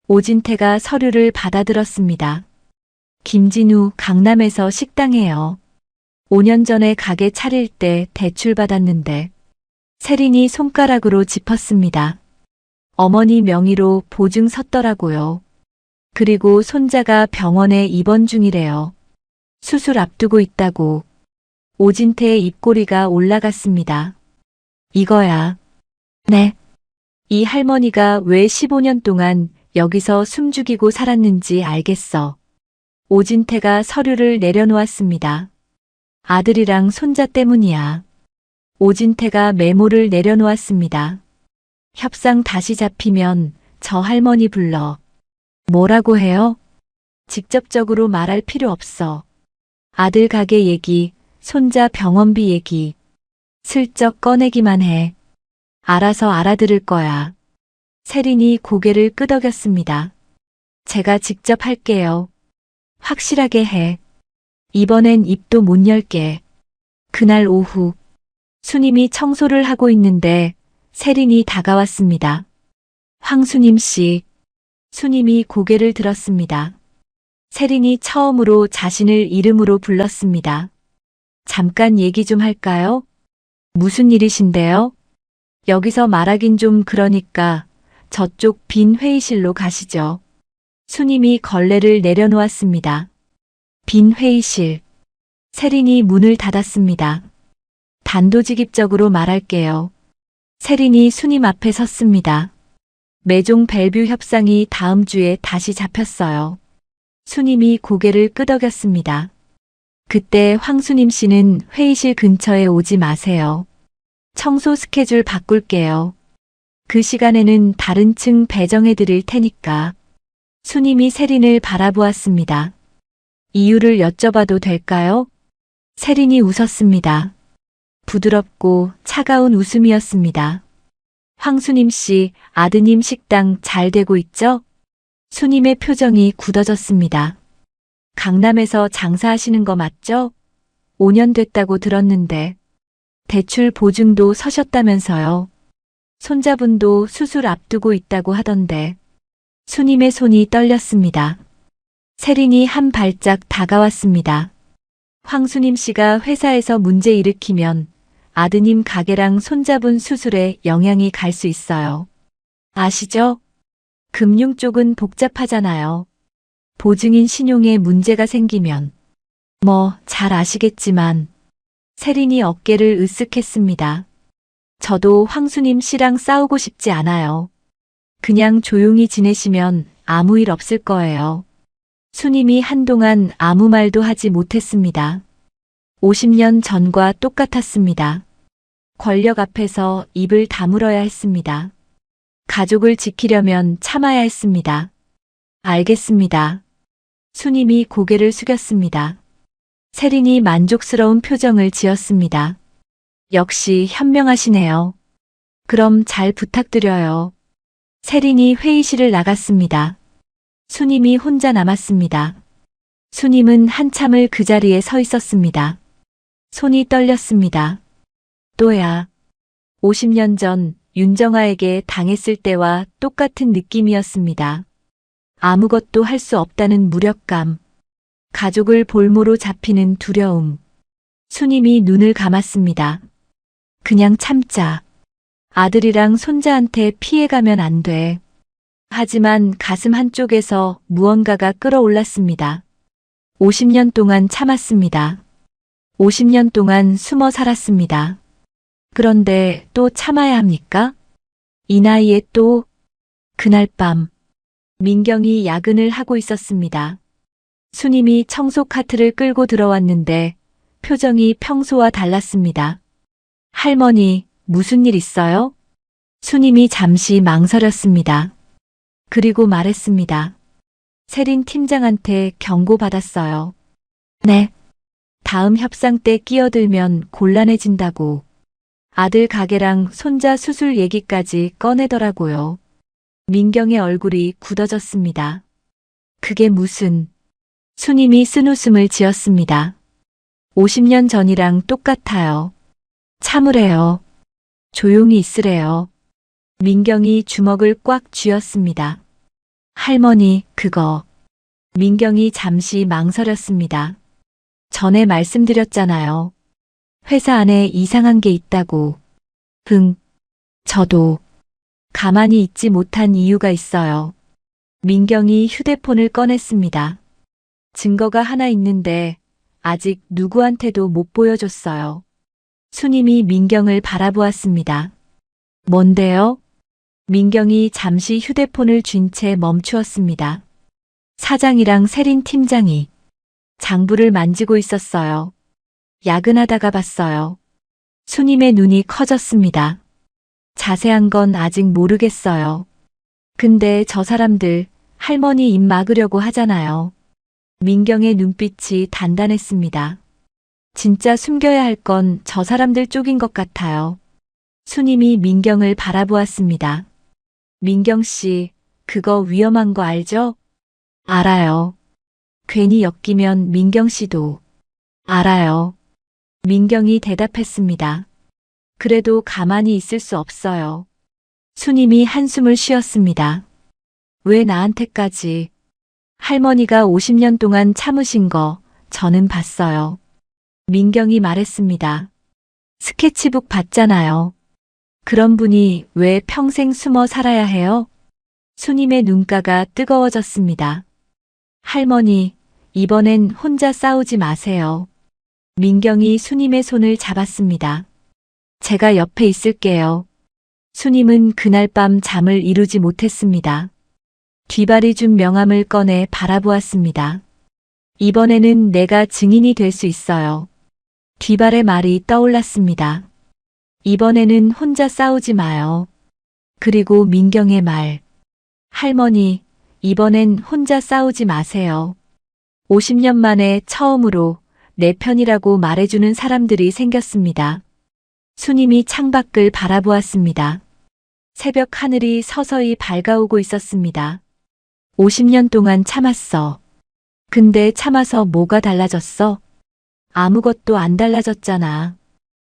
오진태가 서류를 받아들었습니다. 김진우 강남에서 식당해요. 5년 전에 가게 차릴 때 대출 받았는데 세린이 손가락으로 짚었습니다. 어머니 명의로 보증 섰더라고요. 그리고 손자가 병원에 입원 중이래요. 수술 앞두고 있다고. 오진태의 입꼬리가 올라갔습니다. 이거야. 네. 이 할머니가 왜 15년 동안 여기서 숨죽이고 살았는지 알겠어. 오진태가 서류를 내려놓았습니다. 아들이랑 손자 때문이야. 오진태가 메모를 내려놓았습니다. 협상 다시 잡히면 저 할머니 불러. 뭐라고 해요? 직접적으로 말할 필요 없어. 아들 가게 얘기, 손자 병원비 얘기. 슬쩍 꺼내기만 해. 알아서 알아들을 거야. 세린이 고개를 끄덕였습니다. 제가 직접 할게요. 확실하게 해. 이번엔 입도 못 열게. 그날 오후, 수님이 청소를 하고 있는데 세린이 다가왔습니다. 황수님 씨. 수님이 고개를 들었습니다. 세린이 처음으로 자신을 이름으로 불렀습니다. 잠깐 얘기 좀 할까요? 무슨 일이신데요? 여기서 말하긴 좀 그러니까 저쪽 빈 회의실로 가시죠. 수님이 걸레를 내려놓았습니다. 빈 회의실. 세린이 문을 닫았습니다. 단도직입적으로 말할게요. 세린이 수님 앞에 섰습니다. 매종 벨뷰 협상이 다음 주에 다시 잡혔어요. 수님이 고개를 끄덕였습니다. 그때 황수님 씨는 회의실 근처에 오지 마세요. 청소 스케줄 바꿀게요. 그 시간에는 다른 층 배정해 드릴 테니까. 수님이 세린을 바라보았습니다. 이유를 여쭤봐도 될까요? 세린이 웃었습니다. 부드럽고 차가운 웃음이었습니다. 황수님 씨, 아드님 식당 잘 되고 있죠? 수님의 표정이 굳어졌습니다. 강남에서 장사하시는 거 맞죠? 5년 됐다고 들었는데. 대출 보증도 서셨다면서요. 손자분도 수술 앞두고 있다고 하던데. 수님의 손이 떨렸습니다. 세린이 한 발짝 다가왔습니다. 황수님 씨가 회사에서 문제 일으키면 아드님 가게랑 손자분 수술에 영향이 갈 수 있어요. 아시죠? 금융 쪽은 복잡하잖아요. 보증인 신용에 문제가 생기면. 잘 아시겠지만. 세린이 어깨를 으쓱했습니다. 저도 황수님 씨랑 싸우고 싶지 않아요. 그냥 조용히 지내시면 아무 일 없을 거예요. 수님이 한동안 아무 말도 하지 못했습니다. 50년 전과 똑같았습니다. 권력 앞에서 입을 다물어야 했습니다. 가족을 지키려면 참아야 했습니다. 알겠습니다. 수님이 고개를 숙였습니다. 세린이 만족스러운 표정을 지었습니다. 역시 현명하시네요. 그럼 잘 부탁드려요. 세린이 회의실을 나갔습니다. 수님이 혼자 남았습니다. 수님은 한참을 그 자리에 서 있었습니다. 손이 떨렸습니다. 또야. 50년 전 윤정아에게 당했을 때와 똑같은 느낌이었습니다. 아무것도 할 수 없다는 무력감. 가족을 볼모로 잡히는 두려움. 수님이 눈을 감았습니다. 그냥 참자. 아들이랑 손자한테 피해가면 안 돼. 하지만 가슴 한쪽에서 무언가가 끌어올랐습니다. 50년 동안 참았습니다. 50년 동안 숨어 살았습니다. 그런데 또 참아야 합니까? 이 나이에 또. 그날 밤 민경이 야근을 하고 있었습니다. 수님이 청소 카트를 끌고 들어왔는데 표정이 평소와 달랐습니다. 할머니, 무슨 일 있어요? 수님이 잠시 망설였습니다. 그리고 말했습니다. 세린 팀장한테 경고받았어요. 네. 다음 협상 때 끼어들면 곤란해진다고. 아들 가게랑 손자 수술 얘기까지 꺼내더라고요. 민경의 얼굴이 굳어졌습니다. 그게 무슨. 수님이 쓴웃음을 지었습니다. 50년 전이랑 똑같아요. 참으래요. 조용히 있으래요. 민경이 주먹을 꽉 쥐었습니다. 할머니, 그거. 민경이 잠시 망설였습니다. 전에 말씀드렸잖아요. 회사 안에 이상한 게 있다고. 저도. 가만히 있지 못한 이유가 있어요. 민경이 휴대폰을 꺼냈습니다. 증거가 하나 있는데 아직 누구한테도 못 보여줬어요. 수님이 민경을 바라보았습니다. 뭔데요? 민경이 잠시 휴대폰을 쥔 채 멈추었습니다. 사장이랑 세린 팀장이 장부를 만지고 있었어요. 야근하다가 봤어요. 수님의 눈이 커졌습니다. 자세한 건 아직 모르겠어요. 근데 저 사람들 할머니 입 막으려고 하잖아요. 민경의 눈빛이 단단했습니다. 진짜 숨겨야 할 건 저 사람들 쪽인 것 같아요. 수님이 민경을 바라보았습니다. 민경 씨, 그거 위험한 거 알죠? 알아요. 괜히 엮이면 민경 씨도. 알아요. 민경이 대답했습니다. 그래도 가만히 있을 수 없어요. 수님이 한숨을 쉬었습니다. 왜 나한테까지. 할머니가 50년 동안 참으신 거 저는 봤어요. 민경이 말했습니다. 스케치북 봤잖아요. 그런 분이 왜 평생 숨어 살아야 해요? 수님의 눈가가 뜨거워졌습니다. 할머니, 이번엔 혼자 싸우지 마세요. 민경이 수님의 손을 잡았습니다. 제가 옆에 있을게요. 수님은 그날 밤 잠을 이루지 못했습니다. 뒤발이 준 명함을 꺼내 바라보았습니다. 이번에는 내가 증인이 될 수 있어요. 뒤발의 말이 떠올랐습니다. 이번에는 혼자 싸우지 마요. 그리고 민경의 말. 할머니, 이번엔 혼자 싸우지 마세요. 50년 만에 처음으로 내 편이라고 말해주는 사람들이 생겼습니다. 수님이 창밖을 바라보았습니다. 새벽 하늘이 서서히 밝아오고 있었습니다. 50년 동안 참았어. 근데 참아서 뭐가 달라졌어? 아무것도 안 달라졌잖아.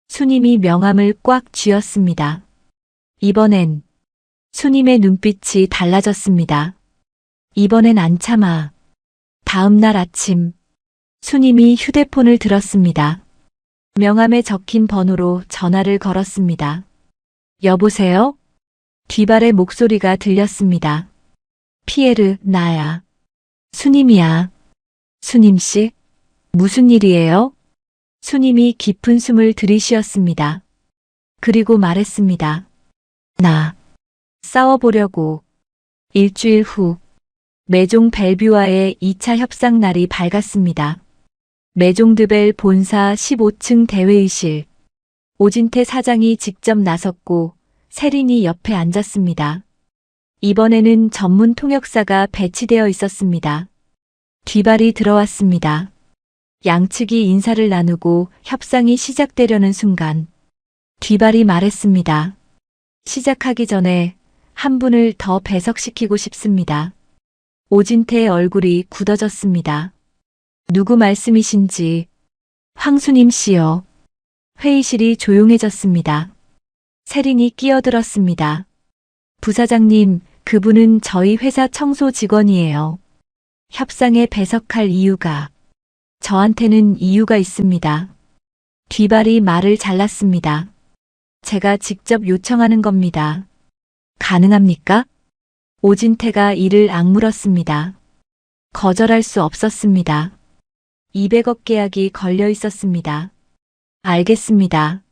수님이 명함을 꽉 쥐었습니다. 이번엔 수님의 눈빛이 달라졌습니다. 이번엔 안 참아. 다음 날 아침, 수님이 휴대폰을 들었습니다. 명함에 적힌 번호로 전화를 걸었습니다. 여보세요? 뒤발의 목소리가 들렸습니다. 피에르, 나야. 수님이야. 수님씨? 무슨 일이에요? 수님이 깊은 숨을 들이쉬었습니다. 그리고 말했습니다. 나 싸워보려고. 일주일 후 메종 벨뷰와의 2차 협상 날이 밝았습니다. 메종드벨 본사 15층 대회의실. 오진태 사장이 직접 나섰고 세린이 옆에 앉았습니다. 이번에는 전문 통역사가 배치되어 있었습니다. 뒤발이 들어왔습니다. 양측이 인사를 나누고 협상이 시작되려는 순간 뒤발이 말했습니다. 시작하기 전에 한 분을 더 배석시키고 싶습니다. 오진태의 얼굴이 굳어졌습니다. 누구 말씀이신지. 황수님 씨요. 회의실이 조용해졌습니다. 세린이 끼어들었습니다. 부사장님, 그분은 저희 회사 청소 직원이에요. 협상에 배석할 이유가. 저한테는 이유가 있습니다. 뒤발이 말을 잘랐습니다. 제가 직접 요청하는 겁니다. 가능합니까? 오진태가 이를 악물었습니다. 거절할 수 없었습니다. 200억 계약이 걸려 있었습니다. 알겠습니다.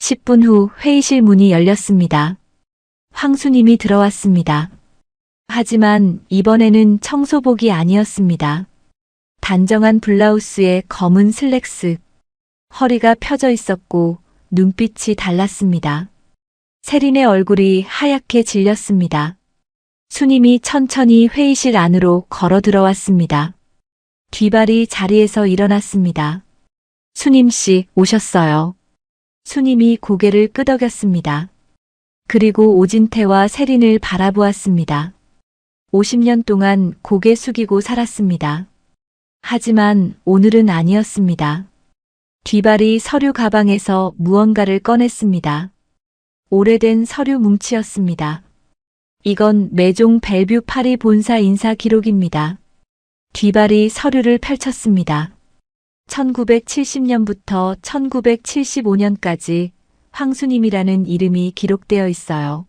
10분 후 회의실 문이 열렸습니다. 황수님이 들어왔습니다. 하지만 이번에는 청소복이 아니었습니다. 단정한 블라우스에 검은 슬랙스, 허리가 펴져 있었고 눈빛이 달랐습니다. 세린의 얼굴이 하얗게 질렸습니다. 수님이 천천히 회의실 안으로 걸어 들어왔습니다. 뒤발이 자리에서 일어났습니다. 수님씨, 오셨어요. 수님이 고개를 끄덕였습니다. 그리고 오진태와 세린을 바라보았습니다. 50년 동안 고개 숙이고 살았습니다. 하지만 오늘은 아니었습니다. 뒤발이 서류 가방에서 무언가를 꺼냈습니다. 오래된 서류 뭉치였습니다. 이건 메종 벨뷰 파리 본사 인사 기록입니다. 뒤발이 서류를 펼쳤습니다. 1970년부터 1975년까지 황수님이라는 이름이 기록되어 있어요.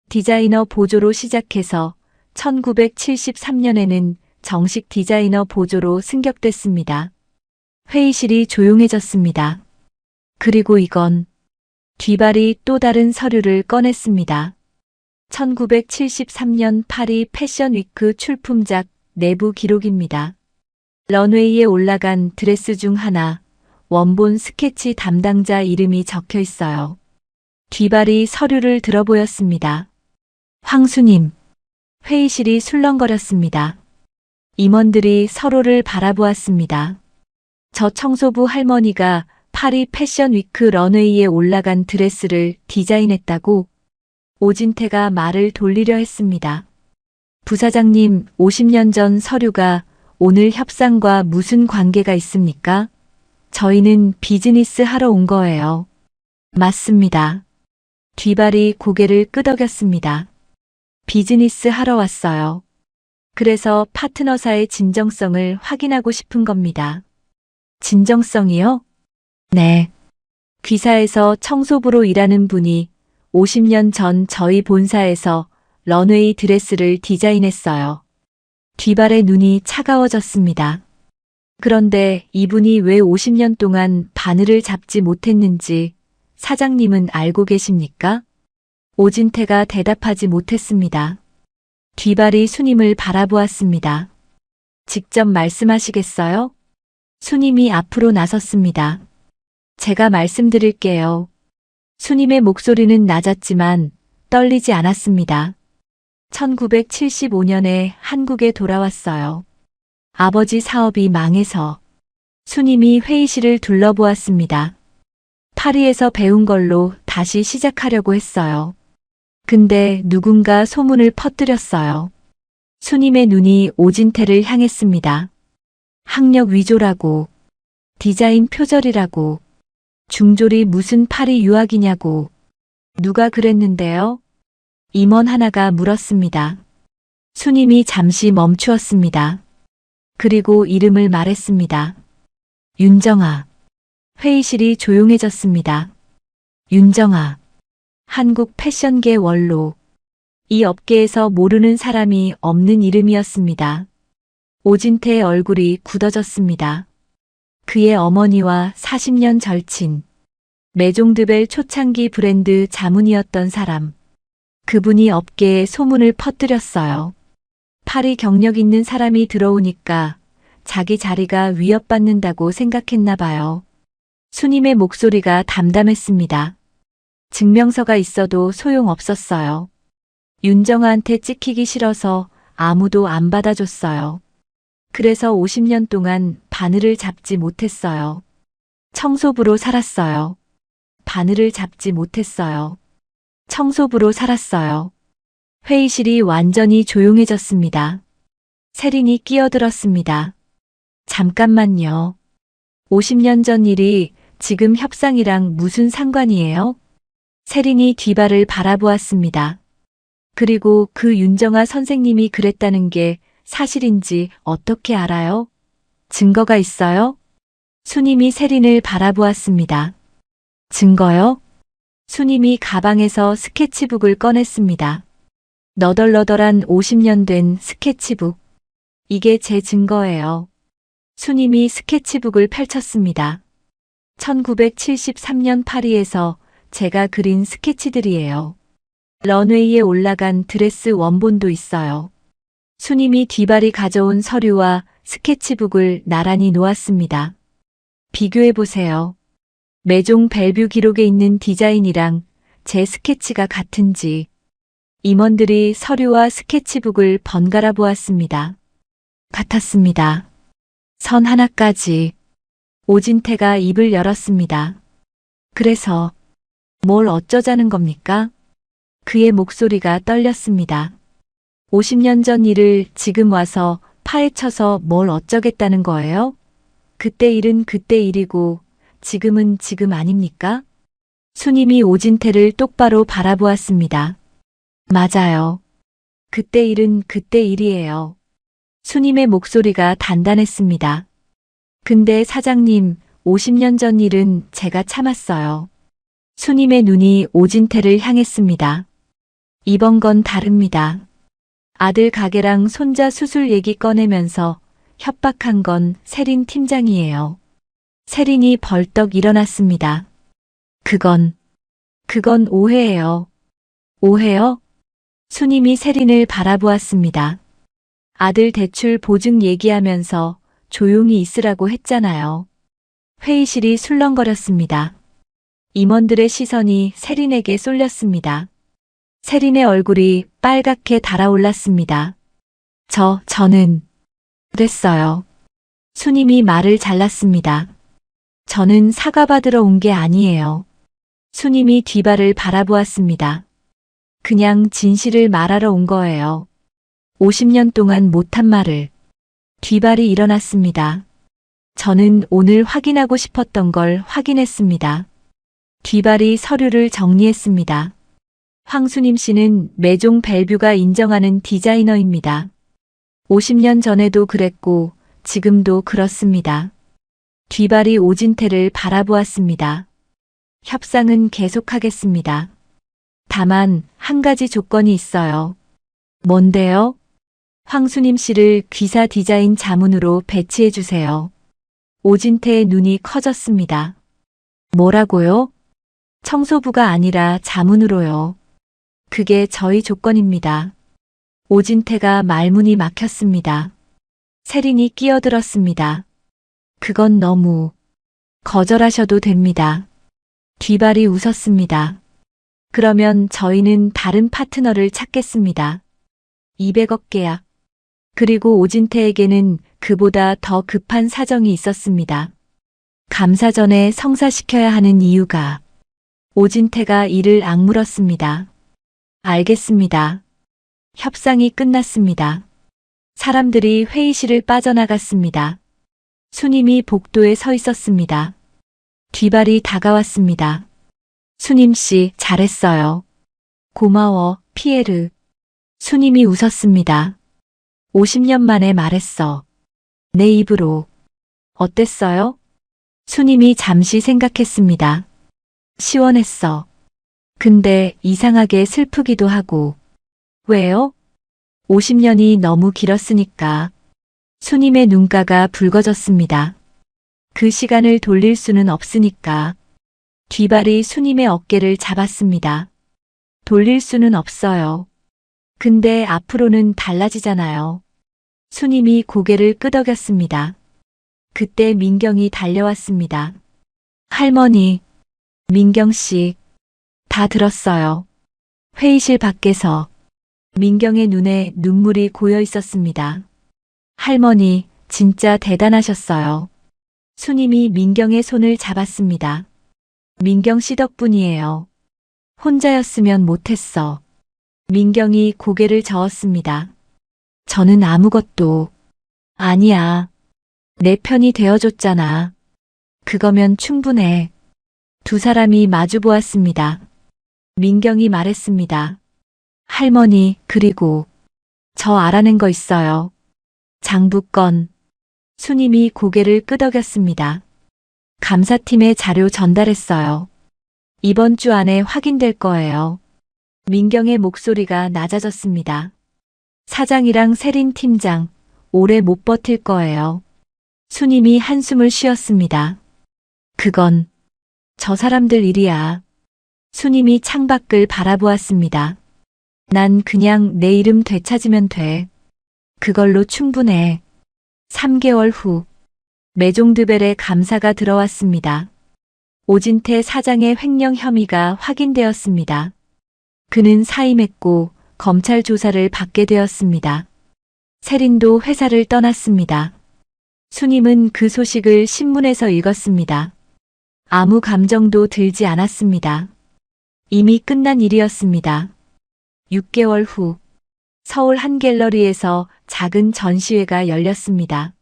디자이너 보조로 시작해서 1973년에는 정식 디자이너 보조로 승격됐습니다. 회의실이 조용해졌습니다. 그리고 이건. 뒤발이 또 다른 서류를 꺼냈습니다. 1973년 파리 패션 위크 출품작 내부 기록입니다. 런웨이에 올라간 드레스 중 하나, 원본 스케치 담당자 이름이 적혀 있어요. 뒤발이 서류를 들어보였습니다. 황수님. 회의실이 술렁거렸습니다. 임원들이 서로를 바라보았습니다. 저 청소부 할머니가 파리 패션 위크 런웨이에 올라간 드레스를 디자인했다고. 오진태가 말을 돌리려 했습니다. 부사장님, 50년 전 서류가 오늘 협상과 무슨 관계가 있습니까? 저희는 비즈니스 하러 온 거예요. 맞습니다. 뒤발이 고개를 끄덕였습니다. 비즈니스 하러 왔어요. 그래서 파트너사의 진정성을 확인하고 싶은 겁니다. 진정성이요? 네. 귀사에서 청소부로 일하는 분이 50년 전 저희 본사에서 런웨이 드레스를 디자인했어요. 뒤발의 눈이 차가워졌습니다. 그런데 이분이 왜 50년 동안 바늘을 잡지 못했는지 사장님은 알고 계십니까? 오진태가 대답하지 못했습니다. 뒤발이 수님을 바라보았습니다. 직접 말씀하시겠어요? 수님이 앞으로 나섰습니다. 제가 말씀드릴게요. 수님의 목소리는 낮았지만 떨리지 않았습니다. 1975년에 한국에 돌아왔어요. 아버지 사업이 망해서 수님이 회의실을 둘러보았습니다. 파리에서 배운 걸로 다시 시작하려고 했어요. 근데 누군가 소문을 퍼뜨렸어요. 수님의 눈이 오진태를 향했습니다. 학력 위조라고, 디자인 표절이라고, 중졸이 무슨 파리 유학이냐고. 누가 그랬는데요? 임원 하나가 물었습니다. 수님이 잠시 멈추었습니다. 그리고 이름을 말했습니다. 윤정아. 회의실이 조용해졌습니다. 윤정아. 한국 패션계 원로. 이 업계에서 모르는 사람이 없는 이름이었습니다. 오진태의 얼굴이 굳어졌습니다. 그의 어머니와 40년 절친. 메종드벨 초창기 브랜드 자문이었던 사람. 그분이 업계에 소문을 퍼뜨렸어요. 파리 경력 있는 사람이 들어오니까 자기 자리가 위협받는다고 생각했나 봐요. 수님의 목소리가 담담했습니다. 증명서가 있어도 소용없었어요. 윤정아한테 찍히기 싫어서 아무도 안 받아줬어요. 그래서 50년 동안 바늘을 잡지 못했어요. 청소부로 살았어요. 바늘을 잡지 못했어요. 청소부로 살았어요. 회의실이 완전히 조용해졌습니다. 세린이 끼어들었습니다. 잠깐만요. 50년 전 일이 지금 협상이랑 무슨 상관이에요? 세린이 뒤발을 바라보았습니다. 그리고 그 윤정아 선생님이 그랬다는 게 사실인지 어떻게 알아요? 증거가 있어요? 수님이 세린을 바라보았습니다. 증거요? 수님이 가방에서 스케치북을 꺼냈습니다. 너덜너덜한 50년 된 스케치북. 이게 제 증거예요. 수님이 스케치북을 펼쳤습니다. 1973년 파리에서 제가 그린 스케치들이에요. 런웨이에 올라간 드레스 원본도 있어요. 수님이 뒤발이 가져온 서류와 스케치북을 나란히 놓았습니다. 비교해보세요. 메종 벨뷰 기록에 있는 디자인이랑 제 스케치가 같은지. 임원들이 서류와 스케치북을 번갈아 보았습니다. 같았습니다. 선 하나까지. 오진태가 입을 열었습니다. 그래서 뭘 어쩌자는 겁니까? 그의 목소리가 떨렸습니다. 50년 전 일을 지금 와서 파헤쳐서 뭘 어쩌겠다는 거예요? 그때 일은 그때 일이고 지금은 지금 아닙니까? 수님이 오진태를 똑바로 바라보았습니다. 맞아요. 그때 일은 그때 일이에요. 수님의 목소리가 단단했습니다. 근데 사장님, 50년 전 일은 제가 참았어요. 수님의 눈이 오진태를 향했습니다. 이번 건 다릅니다. 아들 가게랑 손자 수술 얘기 꺼내면서 협박한 건 세린 팀장이에요. 세린이 벌떡 일어났습니다. 그건 오해예요. 오해요? 수님이 세린을 바라보았습니다. 아들 대출 보증 얘기하면서 조용히 있으라고 했잖아요. 회의실이 술렁거렸습니다. 임원들의 시선이 세린에게 쏠렸습니다. 세린의 얼굴이 빨갛게 달아올랐습니다. 저는 그랬어요. 수님이 말을 잘랐습니다. 저는 사과받으러 온 게 아니에요. 수님이 뒤발을 바라보았습니다. 그냥 진실을 말하러 온 거예요. 50년 동안 못한 말을. 뒤발이 일어났습니다. 저는 오늘 확인하고 싶었던 걸 확인했습니다. 뒤발이 서류를 정리했습니다. 황수님 씨는 메종 벨뷰가 인정하는 디자이너입니다. 50년 전에도 그랬고 지금도 그렇습니다. 뒤발이 오진태를 바라보았습니다. 협상은 계속하겠습니다. 다만 한 가지 조건이 있어요. 뭔데요? 황수님 씨를 귀사 디자인 자문으로 배치해 주세요. 오진태의 눈이 커졌습니다. 뭐라고요? 청소부가 아니라 자문으로요. 그게 저희 조건입니다. 오진태가 말문이 막혔습니다. 세린이 끼어들었습니다. 그건 너무 거절하셔도 됩니다. 뒤발이 웃었습니다. 그러면 저희는 다른 파트너를 찾겠습니다. 200억 계약. 그리고 오진태에게는 그보다 더 급한 사정이 있었습니다. 감사 전에 성사시켜야 하는 이유가. 오진태가 이를 악물었습니다. 알겠습니다. 협상이 끝났습니다. 사람들이 회의실을 빠져나갔습니다. 수님이 복도에 서 있었습니다. 뒤발이 다가왔습니다. 수님 씨, 잘했어요. 고마워, 피에르. 수님이 웃었습니다. 50년 만에 말했어. 내 입으로. 어땠어요? 수님이 잠시 생각했습니다. 시원했어. 근데 이상하게 슬프기도 하고. 왜요? 50년이 너무 길었으니까. 수님의 눈가가 붉어졌습니다. 그 시간을 돌릴 수는 없으니까. 뒤발이 수님의 어깨를 잡았습니다. 돌릴 수는 없어요. 근데 앞으로는 달라지잖아요. 수님이 고개를 끄덕였습니다. 그때 민경이 달려왔습니다. 할머니, 민경 씨, 다 들었어요. 회의실 밖에서 민경의 눈에 눈물이 고여 있었습니다. 할머니, 진짜 대단하셨어요. 수님이 민경의 손을 잡았습니다. 민경 씨 덕분이에요. 혼자였으면 못했어. 민경이 고개를 저었습니다. 저는 아무것도. 아니야. 내 편이 되어줬잖아. 그거면 충분해. 두 사람이 마주 보았습니다. 민경이 말했습니다. 할머니, 그리고 저 알아낸 거 있어요. 장부건. 수님이 고개를 끄덕였습니다. 감사팀에 자료 전달했어요. 이번 주 안에 확인될 거예요. 민경의 목소리가 낮아졌습니다. 사장이랑 세린 팀장, 오래 못 버틸 거예요. 수님이 한숨을 쉬었습니다. 그건 저 사람들 일이야. 수님이 창밖을 바라보았습니다. 난 그냥 내 이름 되찾으면 돼. 그걸로 충분해. 3개월 후, 메종드벨의 감사가 들어왔습니다. 오진태 사장의 횡령 혐의가 확인되었습니다. 그는 사임했고 검찰 조사를 받게 되었습니다. 세린도 회사를 떠났습니다. 수님은 그 소식을 신문에서 읽었습니다. 아무 감정도 들지 않았습니다. 이미 끝난 일이었습니다. 6개월 후, 서울 한 갤러리에서 작은 전시회가 열렸습니다.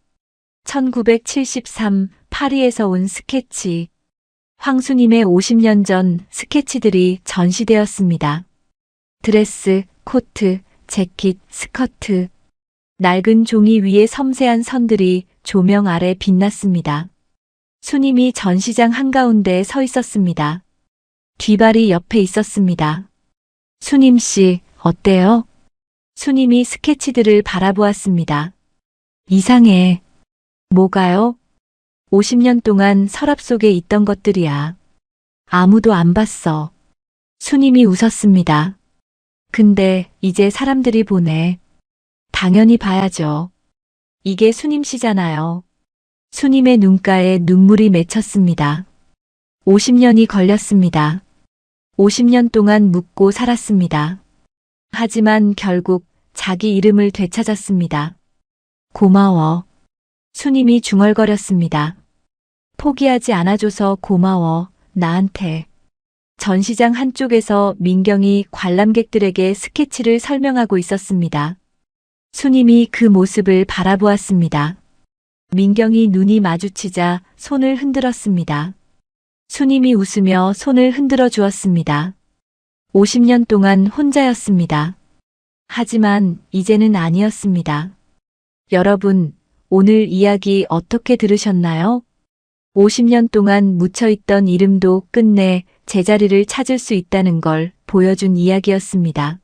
1973 파리에서 온 스케치. 황수님의 50년 전 스케치들이 전시되었습니다. 드레스, 코트, 재킷, 스커트. 낡은 종이 위에 섬세한 선들이 조명 아래 빛났습니다. 수님이 전시장 한가운데에 서 있었습니다. 뒤발이 옆에 있었습니다. 수님 씨, 어때요? 수님이 스케치들을 바라보았습니다. 이상해. 뭐가요? 50년 동안 서랍 속에 있던 것들이야. 아무도 안 봤어. 수님이 웃었습니다. 근데 이제 사람들이 보네. 당연히 봐야죠. 이게 수님 씨잖아요. 수님의 눈가에 눈물이 맺혔습니다. 50년이 걸렸습니다. 50년 동안 묻고 살았습니다. 하지만 결국 자기 이름을 되찾았습니다. 고마워. 수님이 중얼거렸습니다. 포기하지 않아줘서 고마워, 나한테. 전시장 한쪽에서 민경이 관람객들에게 스케치를 설명하고 있었습니다. 수님이 그 모습을 바라보았습니다. 민경이 눈이 마주치자 손을 흔들었습니다. 수님이 웃으며 손을 흔들어 주었습니다. 50년 동안 혼자였습니다. 하지만 이제는 아니었습니다. 여러분, 오늘 이야기 어떻게 들으셨나요? 50년 동안 묻혀있던 이름도 끝내 제자리를 찾을 수 있다는 걸 보여준 이야기였습니다.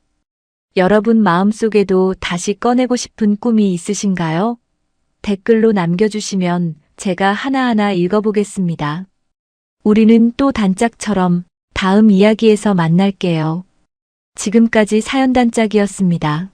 여러분 마음속에도 다시 꺼내고 싶은 꿈이 있으신가요? 댓글로 남겨주시면 제가 하나하나 읽어보겠습니다. 우리는 또 단짝처럼 다음 이야기에서 만날게요. 지금까지 사연단짝이었습니다.